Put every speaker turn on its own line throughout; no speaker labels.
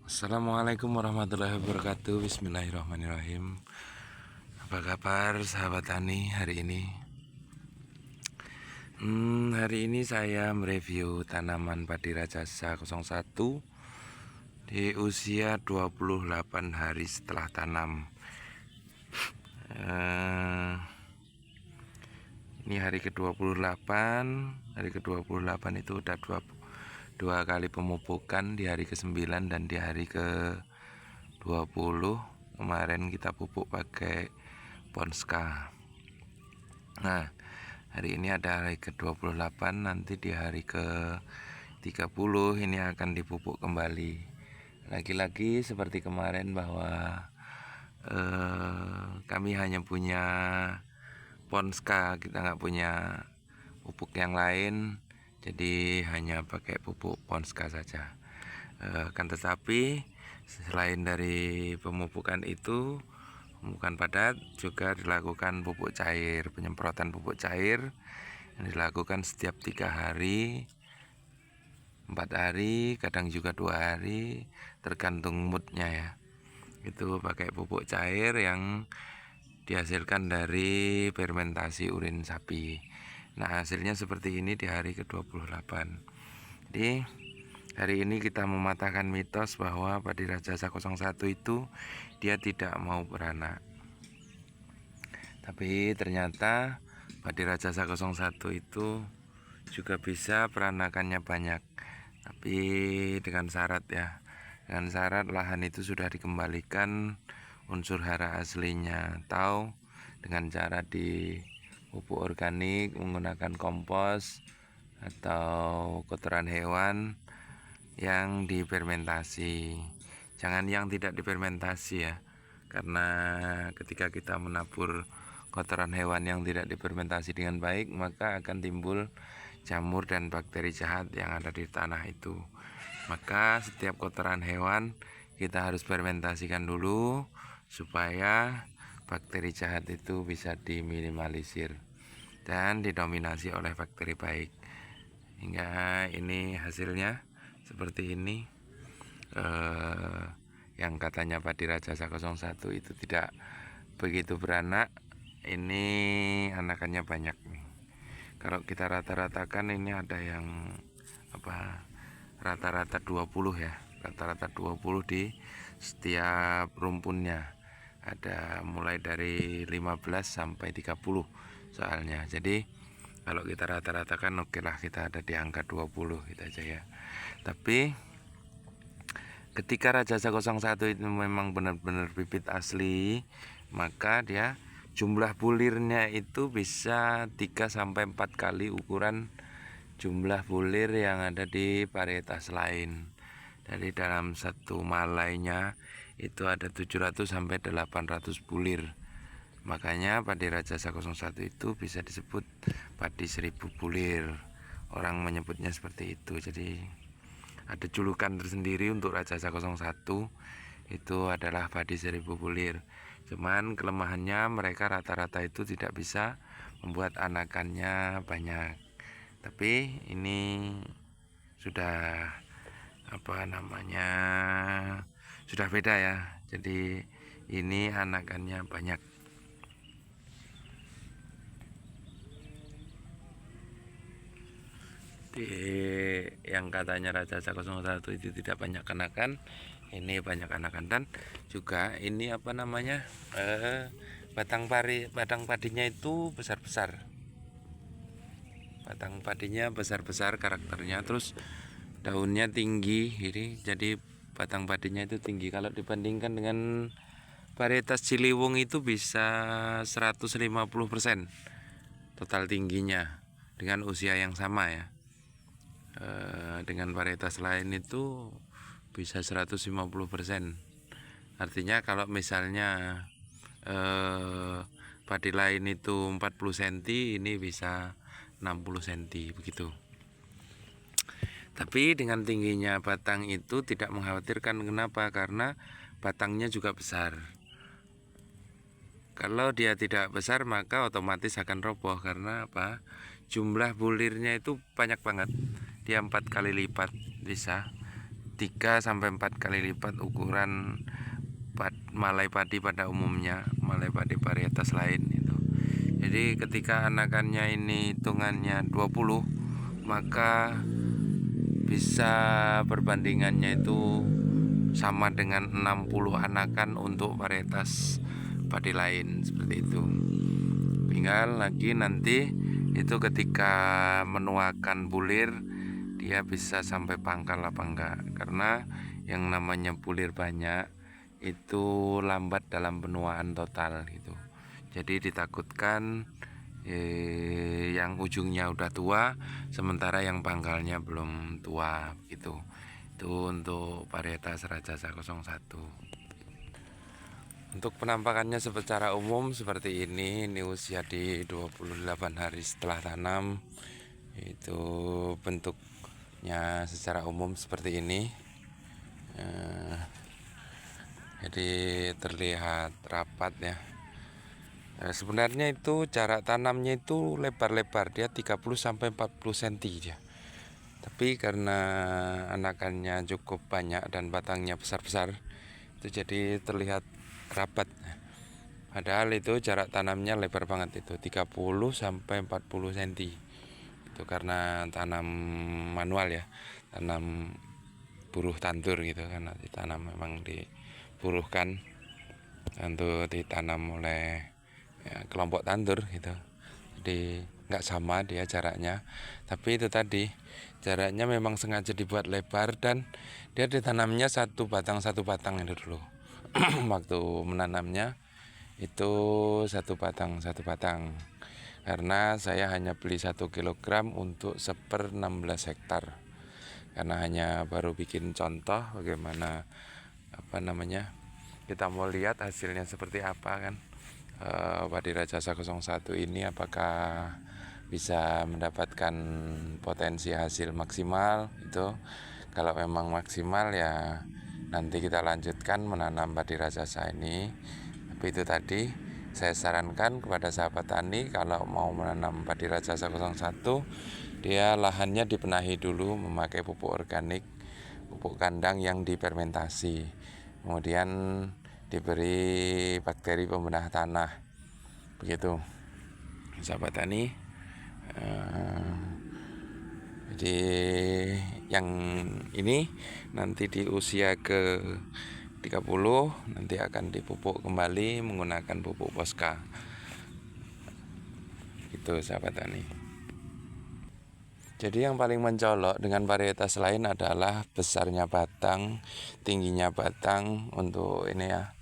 Assalamualaikum warahmatullahi wabarakatuh. Bismillahirrahmanirrahim. Apa kabar sahabat tani hari ini? Hari ini saya mereview tanaman padi Rajasa 01 di usia 28 hari setelah tanam. Ini hari ke-28. Hari ke-28 itu udah dua kali pemupukan, di hari ke-9 dan di hari ke-20. Kemarin kita pupuk pakai Ponska. Nah, hari ini ada hari ke-28, nanti di hari ke-30 ini akan dipupuk kembali. Lagi-lagi seperti kemarin bahwa kami hanya punya Ponska, kita nggak punya pupuk yang lain, jadi hanya pakai pupuk Ponska saja. Kan tetapi selain dari pemupukan itu, pemupukan padat, juga dilakukan pupuk cair, penyemprotan pupuk cair yang dilakukan setiap 3 hari, 4 hari, kadang juga 2 hari, tergantung moodnya ya. Itu pakai pupuk cair yang dihasilkan dari fermentasi urin sapi. Nah, hasilnya seperti ini di hari ke-28. Jadi hari ini kita mematahkan mitos bahwa padi Rajasa 01 itu dia tidak mau beranak. Tapi ternyata padi Rajasa 01 itu juga bisa peranakannya banyak. Tapi dengan syarat ya. Dengan syarat lahan itu sudah dikembalikan unsur hara aslinya, atau dengan cara di pupuk organik menggunakan kompos atau kotoran hewan yang difermentasi. Jangan yang tidak difermentasi ya, karena ketika kita menabur kotoran hewan yang tidak difermentasi dengan baik, maka akan timbul jamur dan bakteri jahat yang ada di tanah itu. Maka setiap kotoran hewan kita harus fermentasikan dulu supaya bakteri jahat itu bisa diminimalisir dan didominasi oleh bakteri baik. Hingga ini hasilnya seperti ini. Yang katanya padi Rajasa 01 itu tidak begitu beranak, ini anakannya banyak nih. Kalau kita rata-ratakan ini ada yang rata-rata 20 ya, rata-rata 20 di setiap rumpunnya. Ada mulai dari 15 sampai 30 soalnya. Jadi kalau kita rata-ratakan oke lah, kita ada di angka 20 gitu aja ya. Tapi ketika Rajasa 01 itu memang benar-benar bibit asli, maka dia jumlah bulirnya itu bisa 3 sampai 4 kali ukuran jumlah bulir yang ada di varietas lain. Dari dalam satu malainya itu ada 700 sampai 800 bulir. Makanya padi Rajasa 01 itu bisa disebut padi 1000 bulir. Orang menyebutnya seperti itu. Jadi ada julukan tersendiri untuk Rajasa 01, itu adalah padi 1000 bulir. Cuman kelemahannya mereka rata-rata itu tidak bisa membuat anakannya banyak. Tapi ini sudah sudah beda ya. Jadi ini anakannya banyak. Yang katanya Rajasa 01 itu tidak banyak anakan, ini banyak anakan. Dan juga ini batang padinya itu besar-besar. Batang padinya besar-besar karakternya, terus daunnya tinggi, jadi batang padinya itu tinggi. Kalau dibandingkan dengan varietas Ciliwung itu bisa 150% total tingginya dengan usia yang sama ya. Dengan varietas lain itu bisa 150%. Artinya kalau misalnya padi lain itu 40 cm, ini bisa 60 cm begitu. Tapi dengan tingginya batang itu tidak mengkhawatirkan. Kenapa? Karena batangnya juga besar. Kalau dia tidak besar maka otomatis akan roboh. Karena apa? Jumlah bulirnya itu banyak banget. Dia 4 kali lipat bisa. 3 sampai 4 kali lipat ukuran malai padi pada umumnya, malai padi varietas lain itu. Jadi ketika anakannya ini hitungannya 20, maka bisa perbandingannya itu sama dengan 60 anakan untuk varietas padi lain, seperti itu. Tinggal lagi nanti itu ketika menuakan bulir dia bisa sampai pangkal apa enggak, karena yang namanya bulir banyak itu lambat dalam penuaan total gitu. Jadi ditakutkan yang ujungnya udah tua sementara yang pangkalnya belum tua gitu. Itu untuk varietas Rajasa 01. Untuk penampakannya secara umum seperti ini usia di 28 hari setelah tanam. Itu bentuknya secara umum seperti ini. Jadi terlihat rapat ya. Sebenarnya itu jarak tanamnya itu lebar-lebar, dia 30-40 cm dia. Tapi karena anakannya cukup banyak dan batangnya besar-besar, itu jadi terlihat rapat. Padahal itu jarak tanamnya lebar banget, itu 30-40 cm. Itu karena tanam manual ya, tanam buruh tandur gitu, karena ditanam memang diburuhkan untuk ditanam oleh kelompok tandur gitu. Jadi nggak sama dia jaraknya, tapi itu tadi jaraknya memang sengaja dibuat lebar dan dia ditanamnya satu batang itu dulu. Waktu menanamnya itu satu batang karena saya hanya beli 1 kilogram untuk 1/16 hektar, karena hanya baru bikin contoh bagaimana kita mau lihat hasilnya seperti apa kan. Padi Rajasa 01 ini apakah bisa mendapatkan potensi hasil maksimal itu. Kalau memang maksimal ya nanti kita lanjutkan menanam padi Rajasa ini. Tapi itu tadi saya sarankan kepada sahabat tani, kalau mau menanam padi Rajasa 01 dia lahannya dibenahi dulu memakai pupuk organik, pupuk kandang yang difermentasi, kemudian diberi bakteri pembenah tanah, begitu sahabat tani. Jadi yang ini nanti di usia ke 30 nanti akan dipupuk kembali menggunakan pupuk Posca, itu sahabat tani. Jadi yang paling mencolok dengan varietas lain adalah besarnya batang, tingginya batang. Untuk ini ya,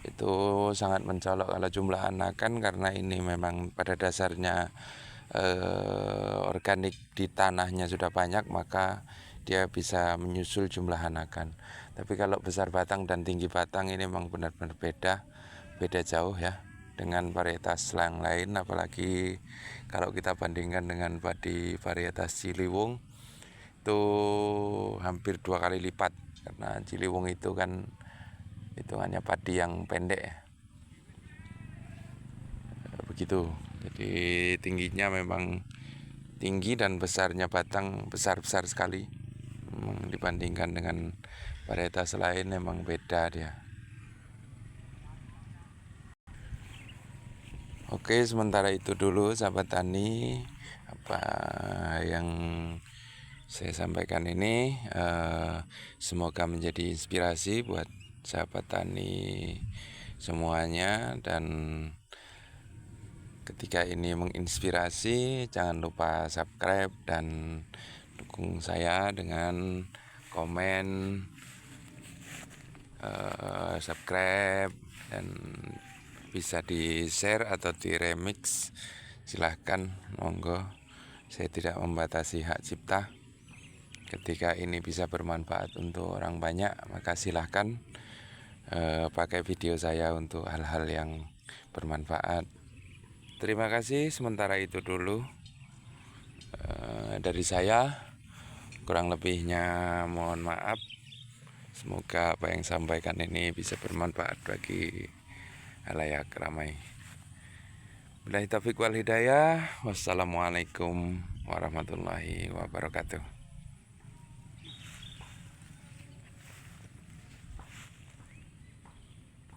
itu sangat mencolok kalau jumlah anakan, karena ini memang pada dasarnya organik di tanahnya sudah banyak, maka dia bisa menyusul jumlah anakan. Tapi kalau besar batang dan tinggi batang ini memang benar-benar beda jauh ya dengan varietas yang lain. Apalagi kalau kita bandingkan dengan padi varietas Ciliwung, itu hampir 2 kali lipat, karena Ciliwung itu kan hitungannya padi yang pendek ya. Begitu. Jadi tingginya memang tinggi dan besarnya batang besar-besar sekali. Dibandingkan dengan varietas lain memang beda dia. Oke, sementara itu dulu sahabat tani, apa yang saya sampaikan ini semoga menjadi inspirasi buat sahabat tani semuanya. Dan ketika ini menginspirasi, jangan lupa subscribe dan dukung saya dengan komen, subscribe, dan bisa di share atau di remix, silahkan, monggo. Saya tidak membatasi hak cipta. Ketika ini bisa bermanfaat untuk orang banyak, maka silahkan pakai video saya untuk hal-hal yang bermanfaat. Terima kasih. Sementara itu dulu dari saya. Kurang lebihnya mohon maaf. Semoga apa yang sampaikan ini bisa bermanfaat bagi halayak ramai. Billahi taufiq wal hidayah. Wassalamualaikum warahmatullahi wabarakatuh.